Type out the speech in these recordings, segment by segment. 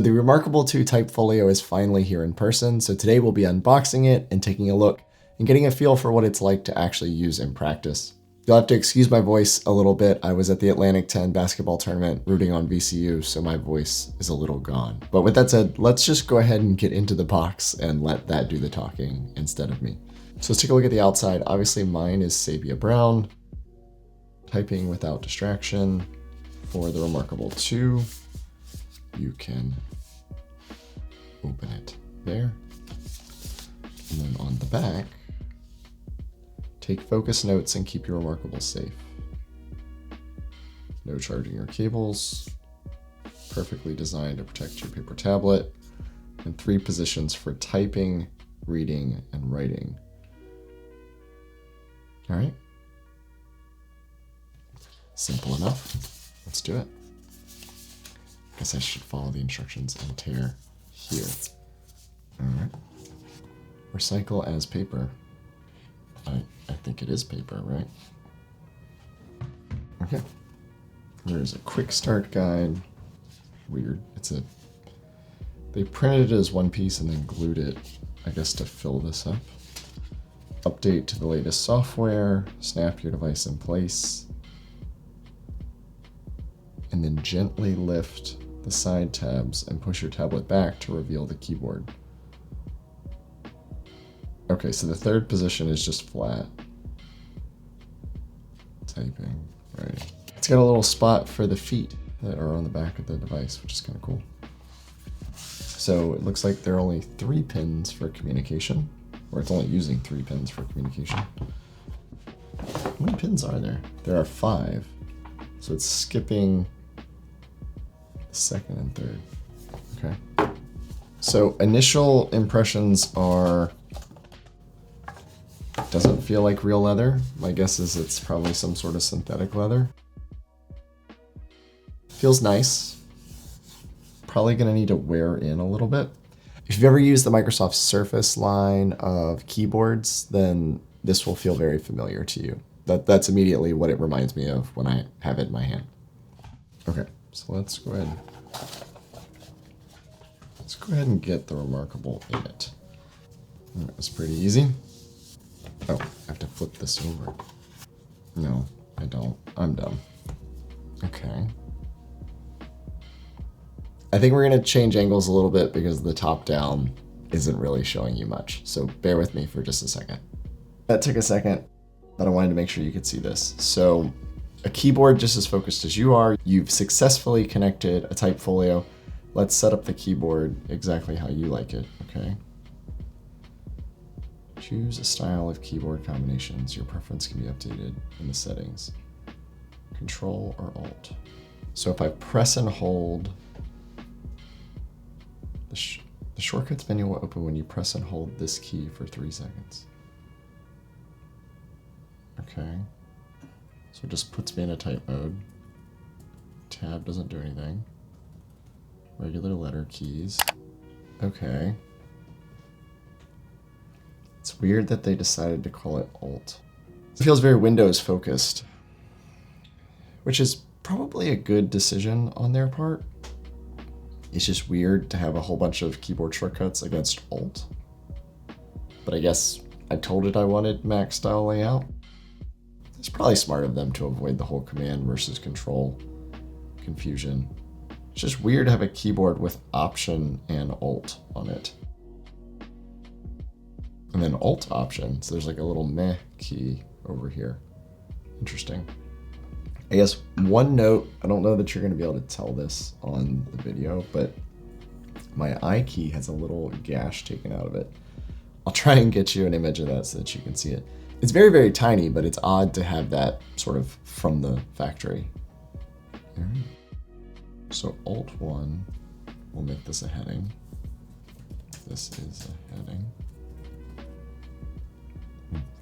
The reMarkable 2 Type Folio is finally here in person, so today we'll be unboxing it and taking a look and getting a feel for what it's like to actually use in practice. You'll have to excuse my voice a little bit. I was at the Atlantic 10 basketball tournament rooting on VCU, so my voice is a little gone. But with that said, let's just go ahead and get into the box and let that do the talking instead of me. So let's take a look at the outside. Obviously mine is sepia brown, typing without distraction. For the reMarkable 2, you can open it there. And then on the back, take focus notes and keep your reMarkable safe. No charging your cables, perfectly designed to protect your paper tablet, and 3 positions for typing, reading, and writing. All right. Simple enough. Let's do it. Guess I should follow the instructions and tear here. All right. Recycle as paper. I think it is paper, right? Okay. There's a quick start guide. Weird. They printed it as one piece and then glued it, I guess, to fill this up. Update to the latest software. Snap your device in place. And then gently lift the side tabs and push your tablet back to reveal the keyboard. Okay, so the third position is just flat. Typing, right. It's got a little spot for the feet that are on the back of the device, which is kind of cool. So it looks like there are only 3 pins for communication, or it's only using 3 pins for communication. How many pins are there? There are 5. So it's skipping the second and third. Okay. So initial impressions are, doesn't feel like real leather. My guess is it's probably some sort of synthetic leather. Feels nice. Probably gonna need to wear in a little bit. If you've ever used the Microsoft Surface line of keyboards, then this will feel very familiar to you. That's immediately what it reminds me of when I have it in my hand. Okay, so let's go ahead and get the reMarkable in it. That was pretty easy. Oh, I have to flip this over. No, I don't. I'm dumb. Okay. I think we're gonna change angles a little bit because the top down isn't really showing you much. So bear with me for just a second. That took a second, but I wanted to make sure you could see this. So a keyboard just as focused as you are. You've successfully connected a Type Folio. Let's set up the keyboard exactly how you like it, okay? Choose a style of keyboard combinations. Your preference can be updated in the settings. Control or Alt. So if I press and hold, the shortcuts menu will open when you press and hold this key for 3 seconds. Okay. So it just puts me in a type mode. Tab doesn't do anything. Regular letter keys. Okay. It's weird that they decided to call it Alt. It feels very Windows focused, which is probably a good decision on their part. It's just weird to have a whole bunch of keyboard shortcuts against Alt. But I guess I told it I wanted Mac style layout. It's probably smart of them to avoid the whole command versus control confusion. It's just weird to have a keyboard with Option and Alt on it. And then Alt Option, so there's like a little meh key over here. Interesting. I guess one note, I don't know that you're gonna be able to tell this on the video, but my I key has a little gash taken out of it. I'll try and get you an image of that so that you can see it. It's very, very tiny, but it's odd to have that sort of from the factory. All right. So Alt-1 will make this a heading. This is a heading.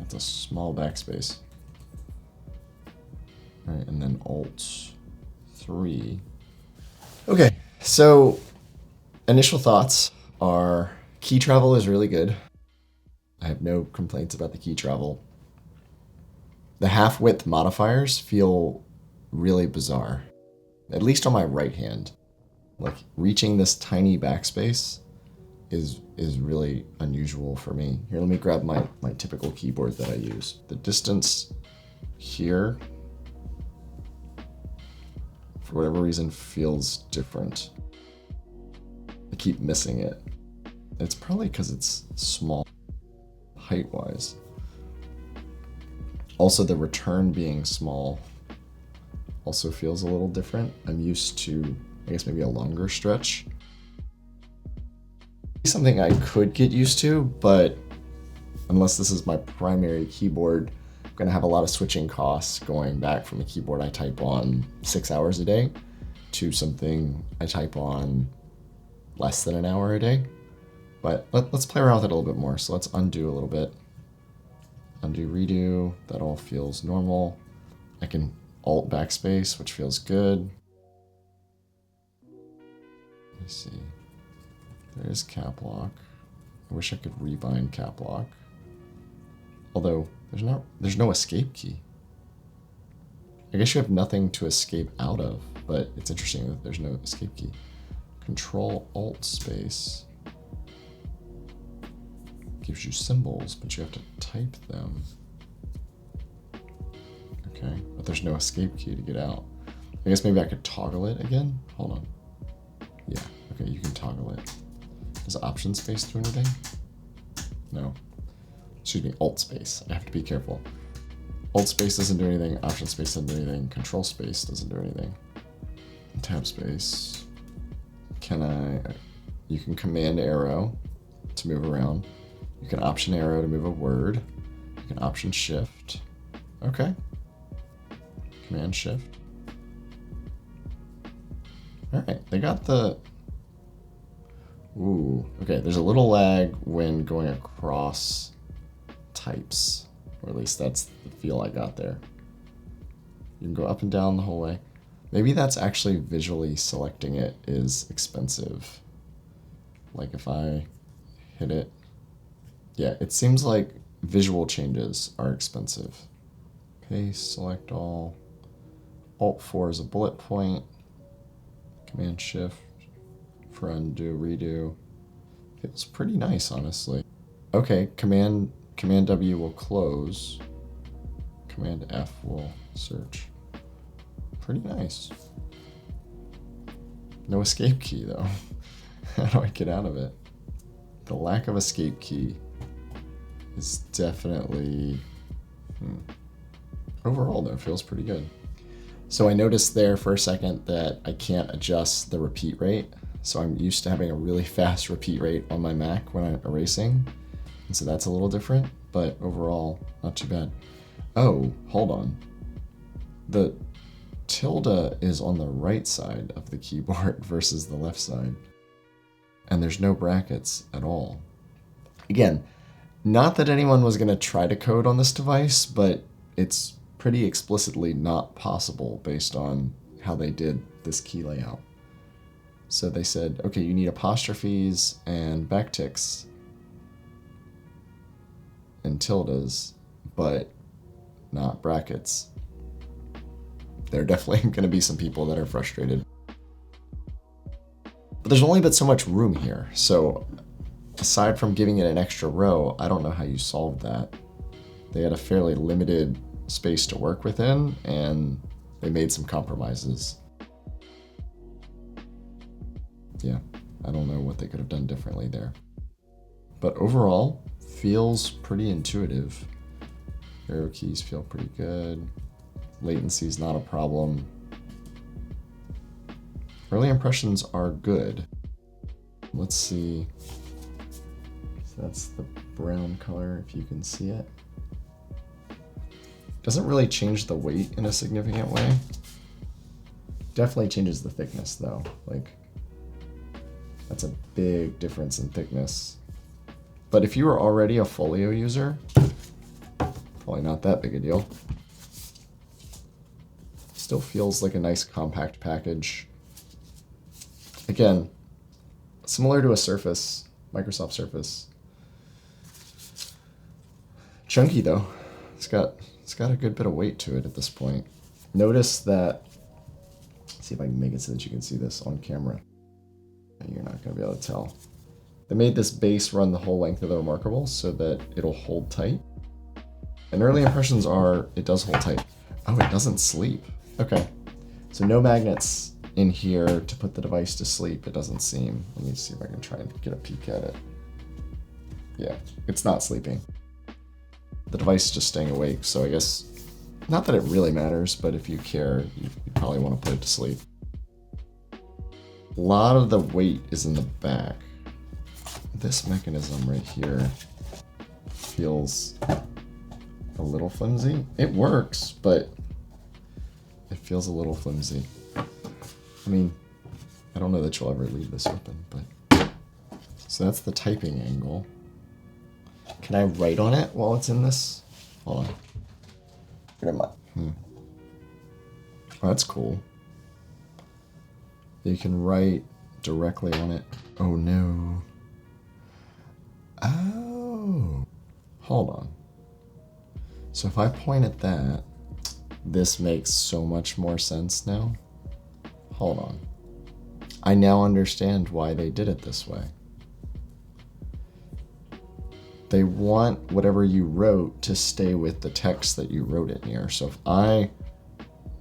That's a small backspace. All right, and then Alt-3. Okay, so initial thoughts are key travel is really good. I have no complaints about the key travel. The half-width modifiers feel really bizarre, at least on my right hand. Like reaching this tiny backspace is really unusual for me. Here, let me grab my typical keyboard that I use. The distance here, for whatever reason, feels different. I keep missing it. It's probably because it's small height-wise. Also, the return being small also feels a little different. I'm used to, I guess, maybe a longer stretch. Something I could get used to, but unless this is my primary keyboard, I'm gonna have a lot of switching costs going back from a keyboard I type on 6 hours a day to something I type on less than an hour a day. But let's play around with it a little bit more. So let's undo a little bit. Undo, redo, that all feels normal. I can alt backspace, which feels good. Let me see. There's cap lock. I wish I could rebind cap lock. Although there's no escape key. I guess you have nothing to escape out of, but it's interesting that there's no escape key. Control alt space gives you symbols, but you have to type them. Okay, but there's no escape key to get out. I guess maybe I could toggle it again. Hold on. Yeah, okay, you can toggle it. Does option space do anything? No. Excuse me, alt space. I have to be careful. Alt space doesn't do anything, option space doesn't do anything, control space doesn't do anything. Tab space. You can command arrow to move around. You can option arrow to move a word. You can option shift. Okay. Command shift. All right, they got the, ooh, okay, there's a little lag when going across types, or at least that's the feel I got there. You can go up and down the whole way. Maybe that's actually visually selecting it is expensive. Like if I hit it, yeah, it seems like visual changes are expensive. Paste, select all. Alt 4 is a bullet point. Command shift for undo, redo. Feels pretty nice, honestly. Okay, Command W will close. Command F will search. Pretty nice. No escape key though. How do I get out of it? The lack of escape key is definitely, overall though, feels pretty good. So I noticed there for a second that I can't adjust the repeat rate. So I'm used to having a really fast repeat rate on my Mac when I'm erasing. And so that's a little different, but overall, not too bad. Oh, hold on. The tilde is on the right side of the keyboard versus the left side. And there's no brackets at all. Again, not that anyone was going to try to code on this device, but it's pretty explicitly not possible based on how they did this key layout. So they said, okay, you need apostrophes and backticks and tildes, but not brackets. There are definitely going to be some people that are frustrated. But there's only been so much room here, so aside from giving it an extra row, I don't know how you solved that. They had a fairly limited space to work within, and they made some compromises. Yeah, I don't know what they could have done differently there. But overall, feels pretty intuitive. Arrow keys feel pretty good. Latency is not a problem. Early impressions are good. Let's see. So that's the brown color, if you can see it. Doesn't really change the weight in a significant way. Definitely changes the thickness though. Like, that's a big difference in thickness. But if you were already a Folio user, probably not that big a deal. Still feels like a nice compact package. Again, similar to a Surface, Microsoft Surface. Chunky though. It's got a good bit of weight to it at this point. Notice that, let's see if I can make it so that you can see this on camera. You're not going to be able to tell. They made this base run the whole length of the reMarkable so that it'll hold tight. And early impressions are, it does hold tight. Oh, it doesn't sleep. Okay. So no magnets in here to put the device to sleep, it doesn't seem. Let me see if I can try and get a peek at it. Yeah, it's not sleeping. The device is just staying awake, so I guess, not that it really matters, but if you care, you probably want to put it to sleep. A lot of the weight is in the back. This mechanism right here feels a little flimsy. It works, but it feels a little flimsy. I mean, I don't know that you'll ever leave this open, but... So that's the typing angle. Can I write on it while it's in this? Hold on. Never mind. Oh, that's cool. You can write directly on it. Oh no. Oh. Hold on. So if I point at that, this makes so much more sense now. Hold on. I now understand why they did it this way. They want whatever you wrote to stay with the text that you wrote it near. So if I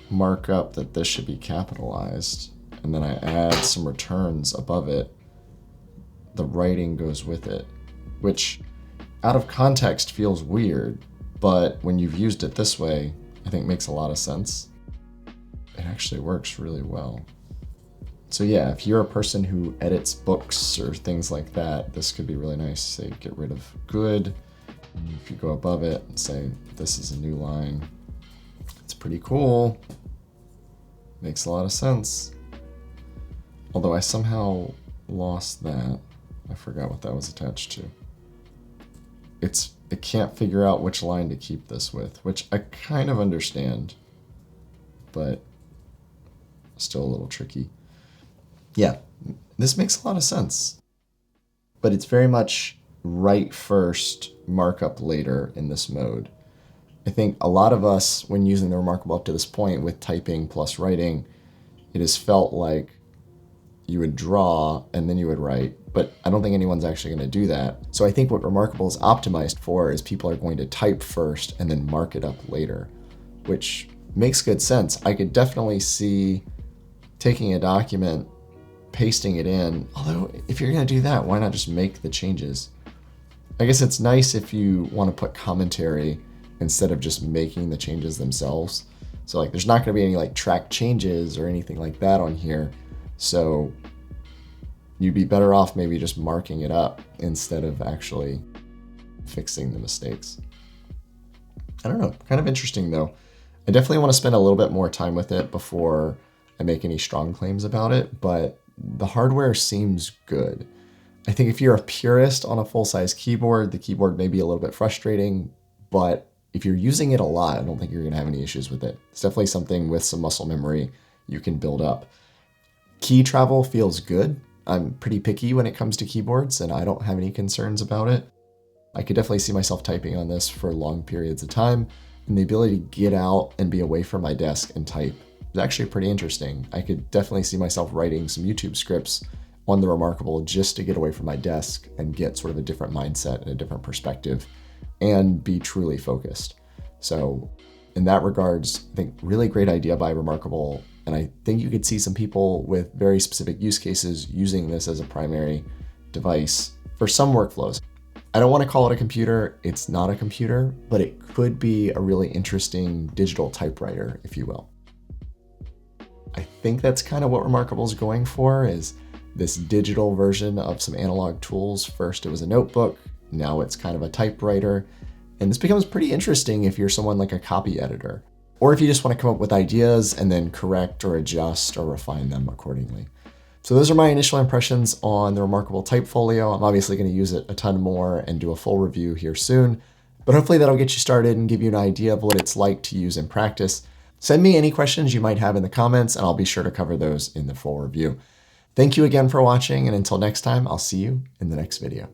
mark up that this should be capitalized, and then I add some returns above it, the writing goes with it, which out of context feels weird, but when you've used it this way, I think makes a lot of sense. It actually works really well. So yeah, if you're a person who edits books or things like that, this could be really nice. Say, get rid of good. If you go above it and say, this is a new line, it's pretty cool. Makes a lot of sense. Although I somehow lost that. I forgot what that was attached to. It can't figure out which line to keep this with, which I kind of understand, but still a little tricky. Yeah, this makes a lot of sense, but it's very much write first, markup later in this mode. I think a lot of us, when using the reMarkable up to this point with typing plus writing, it has felt like you would draw and then you would write, but I don't think anyone's actually going to do that. So I think what reMarkable is optimized for is people are going to type first and then mark it up later, which makes good sense. I could definitely see taking a document, pasting it in, although if you're going to do that, why not just make the changes? I guess it's nice if you want to put commentary instead of just making the changes themselves. So like there's not going to be any like track changes or anything like that on here. So you'd be better off maybe just marking it up instead of actually fixing the mistakes. I don't know, kind of interesting though. I definitely want to spend a little bit more time with it before I make any strong claims about it, but the hardware seems good. I think if you're a purist on a full-size keyboard, the keyboard may be a little bit frustrating, but if you're using it a lot, I don't think you're going to have any issues with it. It's definitely something with some muscle memory you can build up. Key travel feels good. I'm pretty picky when it comes to keyboards, and I don't have any concerns about it. I could definitely see myself typing on this for long periods of time, and the ability to get out and be away from my desk and type is actually pretty interesting. I could definitely see myself writing some YouTube scripts on the reMarkable just to get away from my desk and get sort of a different mindset and a different perspective and be truly focused. So in that regards, I think really great idea by reMarkable. And I think you could see some people with very specific use cases using this as a primary device for some workflows. I don't want to call it a computer. It's not a computer, but it could be a really interesting digital typewriter, if you will. I think that's kind of what reMarkable is going for, is this digital version of some analog tools. First it was a notebook, now it's kind of a typewriter. And this becomes pretty interesting if you're someone like a copy editor, or if you just want to come up with ideas and then correct or adjust or refine them accordingly. So those are my initial impressions on the reMarkable Type Folio. I'm obviously going to use it a ton more and do a full review here soon, but hopefully that'll get you started and give you an idea of what it's like to use in practice. Send me any questions you might have in the comments, and I'll be sure to cover those in the full review. Thank you again for watching, and until next time, I'll see you in the next video.